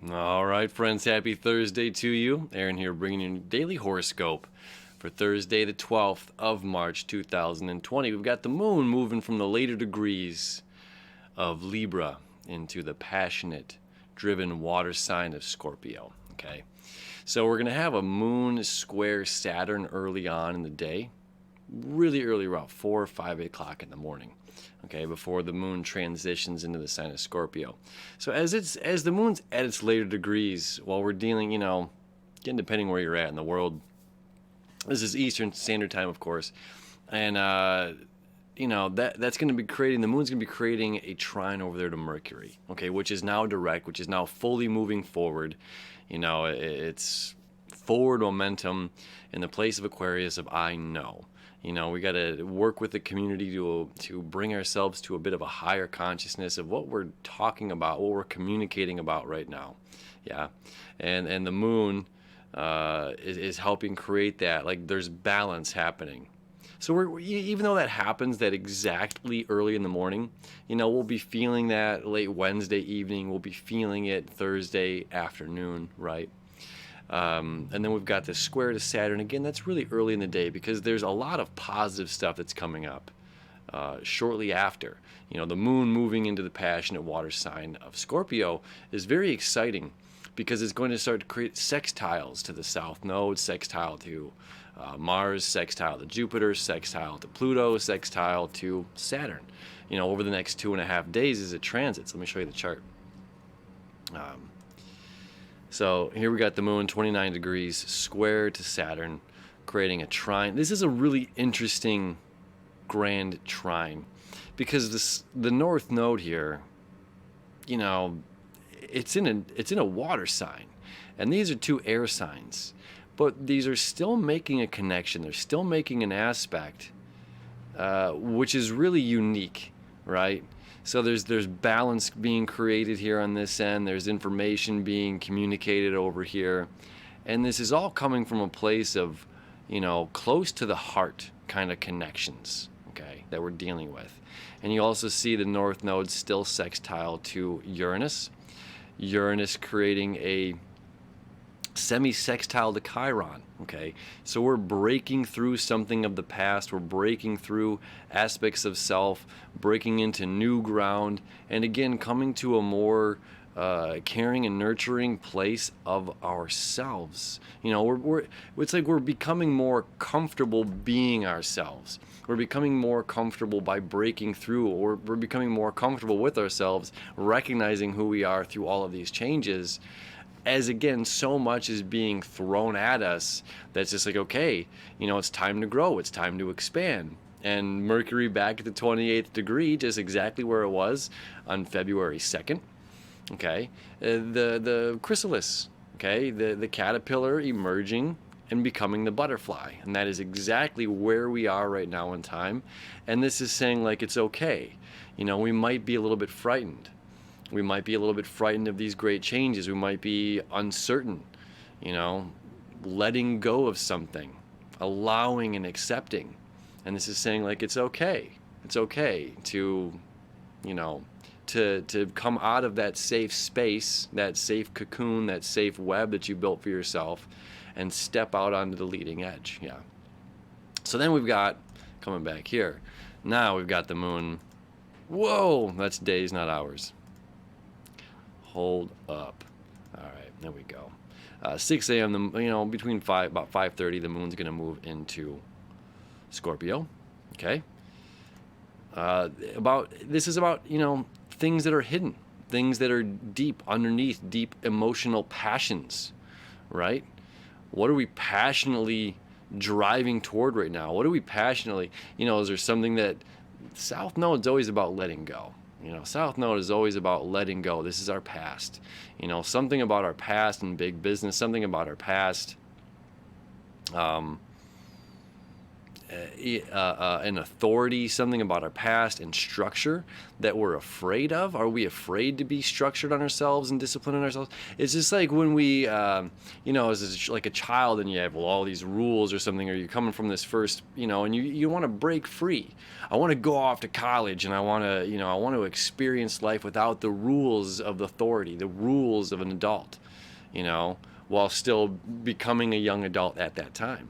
All right, friends, happy Thursday to you. Aaron here bringing you your daily horoscope for Thursday, the 12th of March, 2020. We've got the moon moving from the later degrees of Libra into the passionate, driven water sign of Scorpio. Okay, so we're going to have a moon square Saturn early on in the day, really early, around 4 or 5 o'clock in the morning. Okay, before the moon transitions into the sign of Scorpio. So as the moon's at its later degrees, while we're dealing, again, depending where you're at in the world, this is Eastern Standard Time, of course, and that's going to be creating, the moon's going to be creating a trine over there to Mercury, okay, which is now direct, which is now fully moving forward. It's forward momentum in the place of Aquarius of I know. We got to work with the community to bring ourselves to a bit of a higher consciousness of what we're talking about, what we're communicating about right now. Yeah, and the moon is helping create that. Like, there's balance happening. So even though that happens that exactly early in the morning, we'll be feeling that late Wednesday evening. We'll be feeling it Thursday afternoon, right? And then we've got this square to Saturn. Again, that's really early in the day because there's a lot of positive stuff that's coming up shortly after. The moon moving into the passionate water sign of Scorpio is very exciting because it's going to start to create sextiles to the south node, sextile to Mars, sextile to Jupiter, sextile to Pluto, sextile to Saturn. Over the next 2.5 days as it transits. Let me show you the chart. So here we got the moon 29 degrees square to Saturn, creating a trine. This is a really interesting grand trine because the north node here, it's in a water sign, and these are two air signs, but these are still making a connection. They're still making an aspect, which is really unique, right? So there's balance being created here on this end. There's information being communicated over here. And this is all coming from a place of, close to the heart kind of connections, okay, that we're dealing with. And you also see the north node still sextile to Uranus. Uranus creating a semi-sextile to Chiron, okay? So we're breaking through something of the past. We're breaking through aspects of self, breaking into new ground, and again, coming to a more caring and nurturing place of ourselves. It's like we're becoming more comfortable being ourselves. We're becoming more comfortable by breaking through, or we're becoming more comfortable with ourselves, recognizing who we are through all of these changes. As again, so much is being thrown at us that's just like, okay, it's time to grow, it's time to expand. And Mercury back at the 28th degree, just exactly where it was on February 2nd. Okay, the chrysalis, okay, the caterpillar emerging and becoming the butterfly, and that is exactly where we are right now in time. And this is saying, like, it's okay. We might be a little bit frightened. We might be a little bit frightened of these great changes. We might be uncertain, letting go of something, allowing and accepting. And this is saying, like, it's okay. It's okay to, to come out of that safe space, that safe cocoon, that safe web that you built for yourself, and step out onto the leading edge. Yeah. So then we've got, coming back here, now we've got the moon. Whoa, that's days, not hours. Hold up. All right, there we go. 6 a.m. Between about 5:30, the moon's going to move into Scorpio. Okay. This is about things that are hidden, things that are deep underneath, deep emotional passions, right? What are we passionately driving toward right now? What are we passionately? Is there something that South Node's always about letting go? South Node is always about letting go. This is our past. Something about our past in big business, something about our past an authority, something about our past and structure that we're afraid of? Are we afraid to be structured on ourselves and disciplined on ourselves? It's just like when we, as like a child and you have all these rules or something, or you're coming from this first, and you want to break free. I want to go off to college and I want to experience life without the rules of the authority, the rules of an adult, while still becoming a young adult at that time.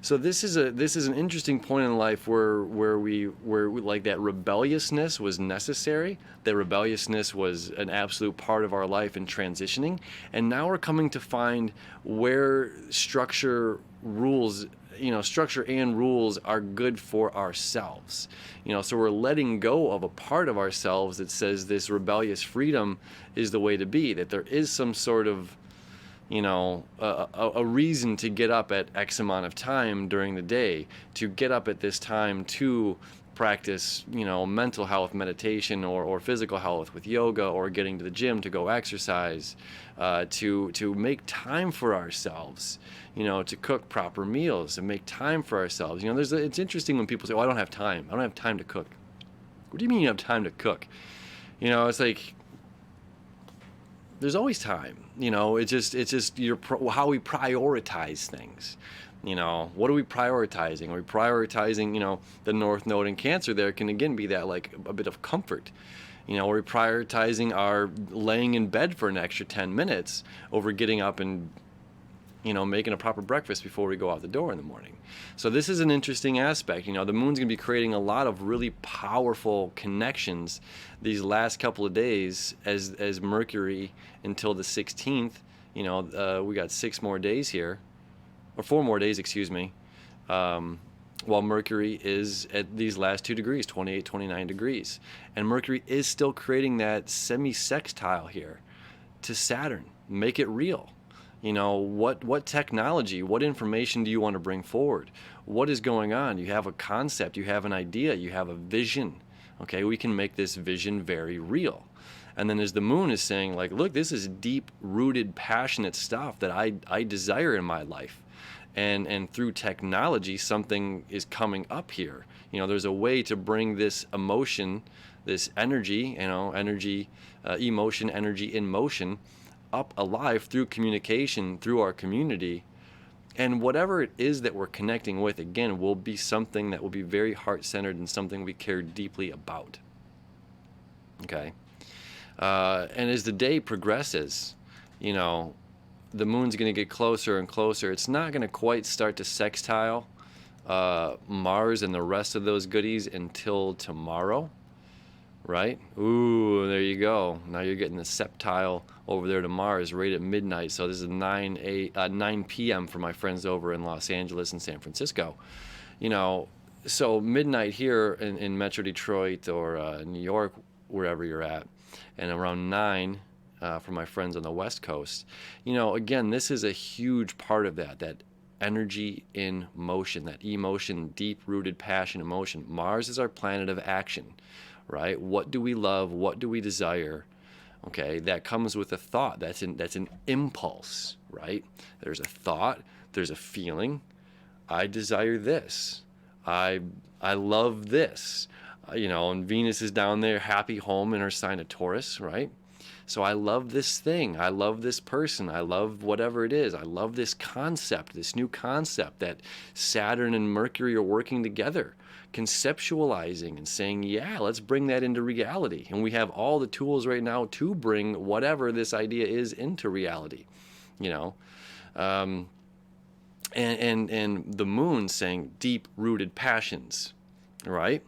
So this is an interesting point in life where like that rebelliousness was necessary. That rebelliousness was an absolute part of our life in transitioning, and now we're coming to find where structure and rules are good for ourselves. So we're letting go of a part of ourselves that says this rebellious freedom is the way to be. That there is some sort of a reason to get up at X amount of time during the day, to get up at this time to practice, mental health meditation or physical health with yoga, or getting to the gym to go exercise, to make time for ourselves, to cook proper meals and make time for ourselves. It's interesting when people say, "Oh, I don't have time. I don't have time to cook." What do you mean you have time to cook? It's like, there's always time. It's just how we prioritize things. What are we prioritizing? Are we prioritizing, the North Node in Cancer? There can again be that like a bit of comfort. Are we prioritizing our laying in bed for an extra 10 minutes over getting up and making a proper breakfast before we go out the door in the morning? So this is an interesting aspect. The moon's going to be creating a lot of really powerful connections these last couple of days as Mercury until the 16th. We got 6 more days here, or 4 more days, excuse me, while Mercury is at these last 2 degrees, 28, 29 degrees. And Mercury is still creating that semi-sextile here to Saturn. Make it real. What technology, what information do you want to bring forward? What is going on? You have a concept, you have an idea, you have a vision. Okay, we can make this vision very real. And then as the moon is saying, like, look, this is deep-rooted, passionate stuff that I desire in my life. And through technology, something is coming up here. There's a way to bring this emotion, this energy, emotion, energy in motion, up alive through communication, through our community. And whatever it is that we're connecting with, again, will be something that will be very heart-centered and something we care deeply about. Okay? And as the day progresses, the moon's going to get closer and closer. It's not going to quite start to sextile Mars and the rest of those goodies until tomorrow. Right? Ooh, there you go. Now you're getting the septile over there to Mars right at midnight. So this is 9 p.m. for my friends over in Los Angeles and San Francisco. So midnight here in Metro Detroit or New York, wherever you're at, and around 9 for my friends on the West Coast. Again, this is a huge part of that energy in motion, that emotion, deep-rooted passion, emotion. Mars is our planet of action. Right? What do we love? What do we desire? Okay, that comes with a thought. That's an impulse, right? There's a thought. There's a feeling. I desire this. I love this. And Venus is down there, happy home in her sign of Taurus, right? So I love this thing. I love this person. I love whatever it is. I love this concept, this new concept that Saturn and Mercury are working together, conceptualizing and saying, yeah, let's bring that into reality. And we have all the tools right now to bring whatever this idea is into reality, and the moon saying deep-rooted passions, right?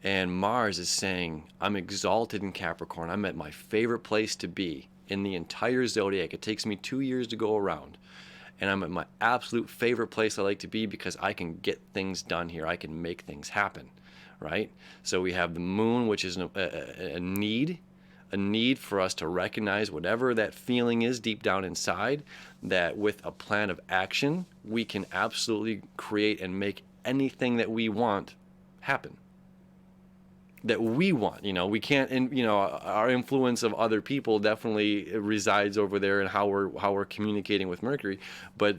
And Mars is saying, I'm exalted in Capricorn. I'm at my favorite place to be in the entire zodiac. It takes me 2 years to go around. And I'm at my absolute favorite place I like to be because I can get things done here. I can make things happen, right? So we have the moon, which is a need for us to recognize whatever that feeling is deep down inside, that with a plan of action, we can absolutely create and make anything that we want happen. That we want, we can't, and our influence of other people definitely resides over there in how we're communicating with Mercury, but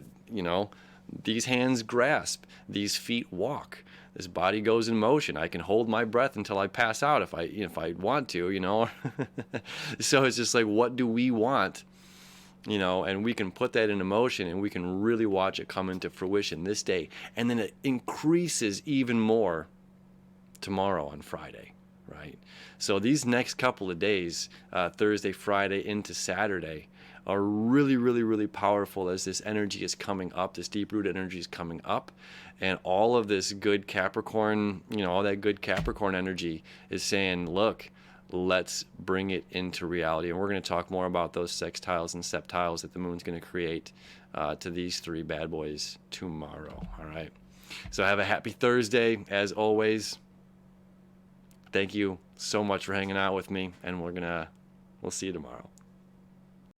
These hands grasp, these feet walk, this body goes in motion. I can hold my breath until I pass out if I want to, you know. So it's just like, what do we want? You know, and we can put that into motion, and we can really watch it come into fruition this day. And then it increases even more tomorrow on Friday, right? So these next couple of days, Thursday, Friday into Saturday, are really, really, really powerful as this energy is coming up, this deep-rooted energy is coming up, and all of this good Capricorn, you know, all that good Capricorn energy is saying, look, let's bring it into reality. And we're going to talk more about those sextiles and septiles that the moon's going to create to these three bad boys tomorrow. All right. So have a happy Thursday, as always. Thank you so much for hanging out with me, and we'll see you tomorrow.